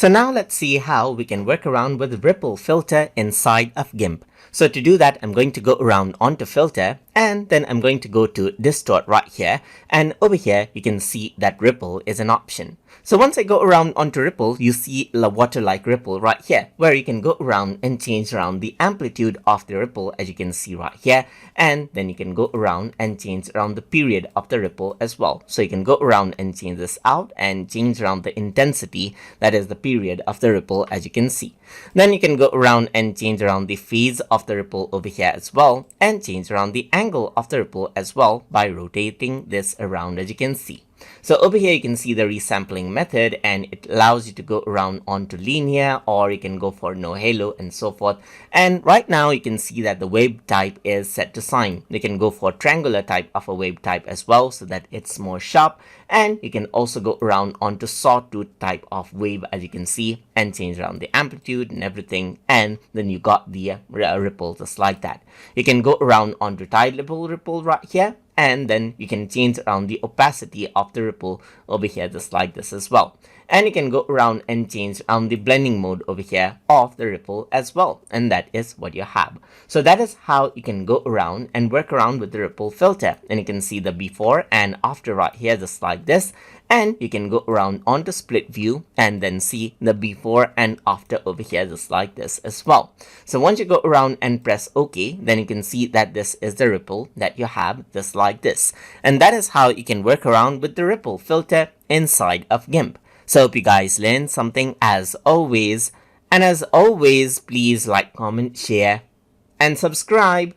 So now let's see how we can work around with ripple filter inside of GIMP. So to do that, I'm going to go around onto filter and then I'm going to go to distort right here, and over here you can see that ripple is an option. So once I go around onto ripple, you see the water-like ripple right here, where you can go around and change around the amplitude of the ripple, as you can see right here, and then you can go around and change around the period of the ripple as well. So you can go around and change this out and change around the intensity, that is the period of the ripple, as you can see. Then you can go around and change around the phase of the ripple over here as well, and change around the angle of the ripple as well by rotating this around, as you can see. So over here you can see the resampling method, and it allows you to go around onto linear, or you can go for no halo and so forth. And right now you can see that the wave type is set to sine. You can go for triangular type of a wave type as well, so that it's more sharp. And you can also go around onto sawtooth type of wave, as you can see, and change around the amplitude and everything, and then you got the ripple just like that. You can go around onto tide level ripple right here, and then you can change around the opacity of the ripple over here just like this as well. And you can go around and change around the blending mode over here of the ripple as well, and that is what you have. So that is how you can go around and work around with the ripple filter, and you can see the before and after right here just like this. And you can go around onto split view and then see the before and after over here just like this as well. So once you go around and press OK, then you can see that this is the ripple that you have just like this. And that is how you can work around with the ripple filter inside of GIMP. So hope you guys learned something as always. And as always, please like, comment, share, and subscribe.